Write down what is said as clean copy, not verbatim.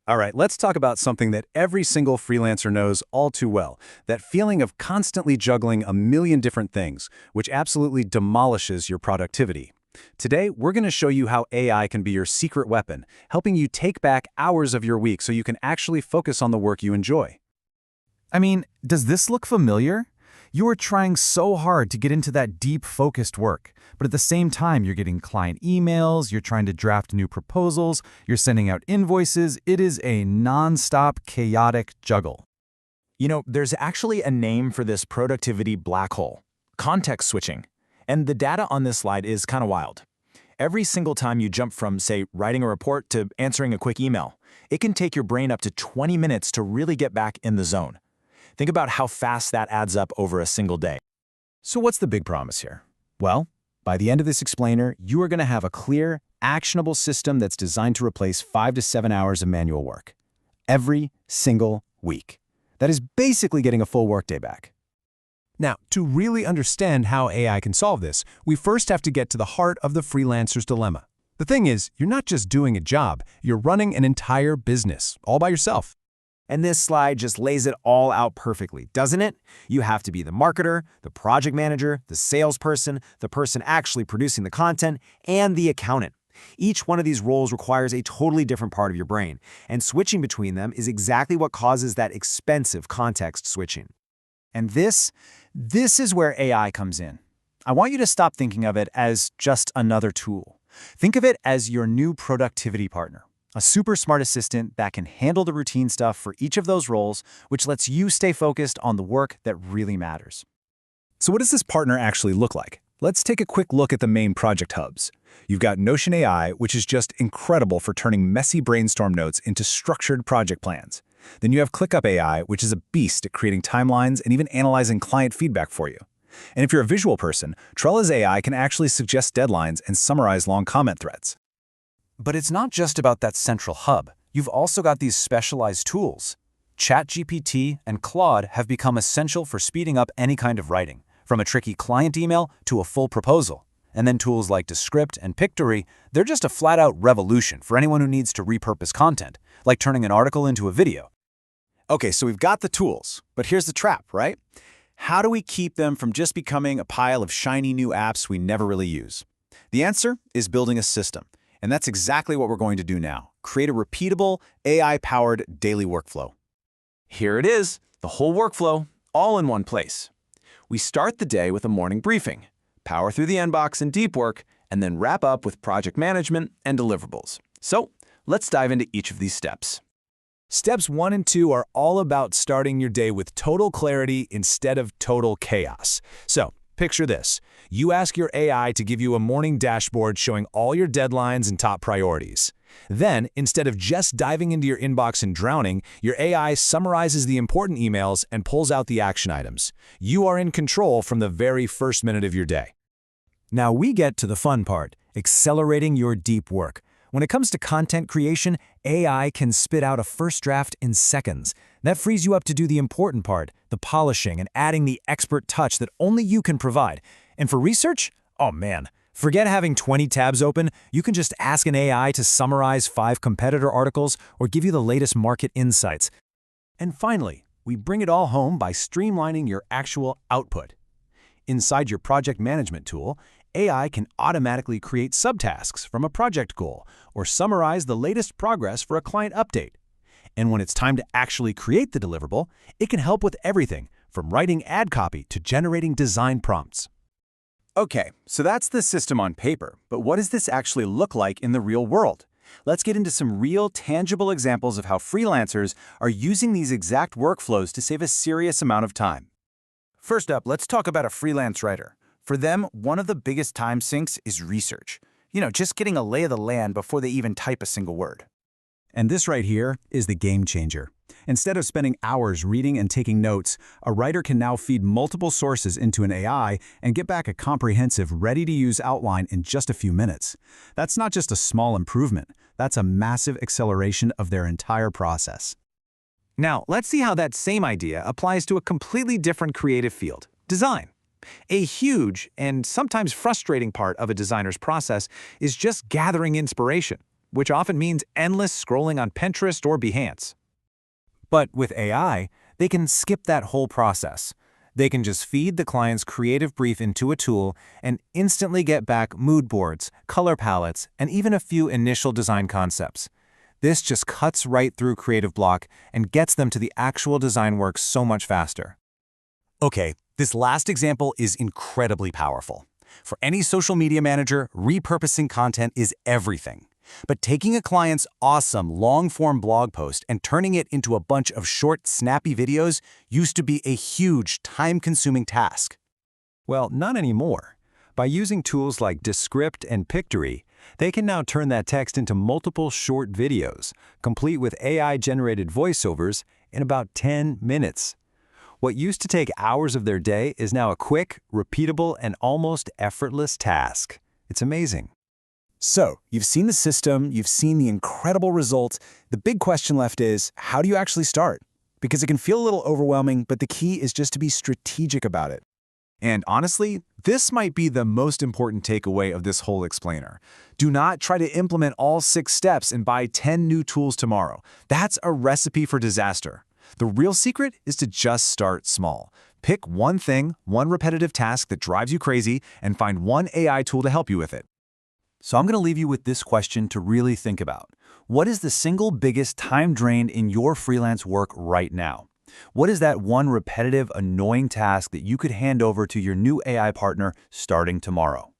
All right, let's talk about something that every single freelancer knows all too well, that feeling of constantly juggling a million different things, which absolutely demolishes your productivity. Today, we're going to show you how AI can be your secret weapon, helping you take back hours of your week so you can actually focus on the work you enjoy. I mean, does this look familiar? You are trying so hard to get into that deep, focused work, but at the same time, you're getting client emails, you're trying to draft new proposals, you're sending out invoices. It is a non-stop, chaotic juggle. You know, there's actually a name for this productivity black hole, context switching. And the data on this slide is kind of wild. Every single time you jump from, say, writing a report to answering a quick email, it can take your brain up to 20 minutes to really get back in the zone. Think about how fast that adds up over a single day. So what's the big promise here? Well, by the end of this explainer, you are going to have a clear, actionable system that's designed to replace 5 to 7 hours of manual work every single week. That is basically getting a full workday back. Now, to really understand how AI can solve this, we first have to get to the heart of the freelancer's dilemma. The thing is, you're not just doing a job, you're running an entire business, all by yourself. And this slide just lays it all out perfectly, doesn't it? You have to be the marketer, the project manager, the salesperson, the person actually producing the content, and the accountant. Each one of these roles requires a totally different part of your brain, and switching between them is exactly what causes that expensive context switching. And this is where AI comes in. I want you to stop thinking of it as just another tool. Think of it as your new productivity partner, a super smart assistant that can handle the routine stuff for each of those roles, which lets you stay focused on the work that really matters. So what does this partner actually look like? Let's take a quick look at the main project hubs. You've got Notion AI, which is just incredible for turning messy brainstorm notes into structured project plans. Then you have ClickUp AI, which is a beast at creating timelines and even analyzing client feedback for you. And if you're a visual person, Trello's AI can actually suggest deadlines and summarize long comment threads. But it's not just about that central hub. You've also got these specialized tools. ChatGPT and Claude have become essential for speeding up any kind of writing, from a tricky client email to a full proposal. And then tools like Descript and Pictory, they're just a flat-out revolution for anyone who needs to repurpose content, like turning an article into a video. Okay, so we've got the tools, but here's the trap, right? How do we keep them from just becoming a pile of shiny new apps we never really use? The answer is building a system. And that's exactly what we're going to do now. Create a repeatable, AI-powered daily workflow. Here it is, the whole workflow, all in one place. We start the day with a morning briefing, power through the inbox and deep work, and then wrap up with project management and deliverables. So let's dive into each of these steps. Steps 1 and 2 are all about starting your day with total clarity instead of total chaos. So picture this. You ask your AI to give you a morning dashboard showing all your deadlines and top priorities. Then, instead of just diving into your inbox and drowning, your AI summarizes the important emails and pulls out the action items. You are in control from the very first minute of your day. Now we get to the fun part, accelerating your deep work. When it comes to content creation, AI can spit out a first draft in seconds. That frees you up to do the important part, the polishing and adding the expert touch that only you can provide. And for research? Oh man, forget having 20 tabs open. You can just ask an AI to summarize 5 competitor articles or give you the latest market insights. And finally, we bring it all home by streamlining your actual output. Inside your project management tool, AI can automatically create subtasks from a project goal or summarize the latest progress for a client update. And when it's time to actually create the deliverable, it can help with everything from writing ad copy to generating design prompts. Okay, so that's the system on paper, but what does this actually look like in the real world? Let's get into some real, tangible examples of how freelancers are using these exact workflows to save a serious amount of time. First up, let's talk about a freelance writer. For them, one of the biggest time sinks is research. Just getting a lay of the land before they even type a single word. And this right here is the game changer. Instead of spending hours reading and taking notes, a writer can now feed multiple sources into an AI and get back a comprehensive, ready-to-use outline in just a few minutes. That's not just a small improvement. That's a massive acceleration of their entire process. Now, let's see how that same idea applies to a completely different creative field, design. A huge and sometimes frustrating part of a designer's process is just gathering inspiration. which often means endless scrolling on Pinterest or Behance. But with AI, they can skip that whole process. They can just feed the client's creative brief into a tool and instantly get back mood boards, color palettes, and even a few initial design concepts. This just cuts right through creative block and gets them to the actual design work so much faster. Okay, this last example is incredibly powerful. For any social media manager, repurposing content is everything. But taking a client's awesome long-form blog post and turning it into a bunch of short, snappy videos used to be a huge, time-consuming task. Well, not anymore. By using tools like Descript and Pictory, they can now turn that text into multiple short videos, complete with AI-generated voiceovers, in about 10 minutes. What used to take hours of their day is now a quick, repeatable, and almost effortless task. It's amazing. So, you've seen the system, you've seen the incredible results. The big question left is, how do you actually start? Because it can feel a little overwhelming, but the key is just to be strategic about it. And honestly, this might be the most important takeaway of this whole explainer. Do not try to implement all 6 steps and buy 10 new tools tomorrow. That's a recipe for disaster. The real secret is to just start small. Pick one thing, one repetitive task that drives you crazy, and find one AI tool to help you with it. So I'm going to leave you with this question to really think about. What is the single biggest time drain in your freelance work right now? What is that one repetitive, annoying task that you could hand over to your new AI partner starting tomorrow?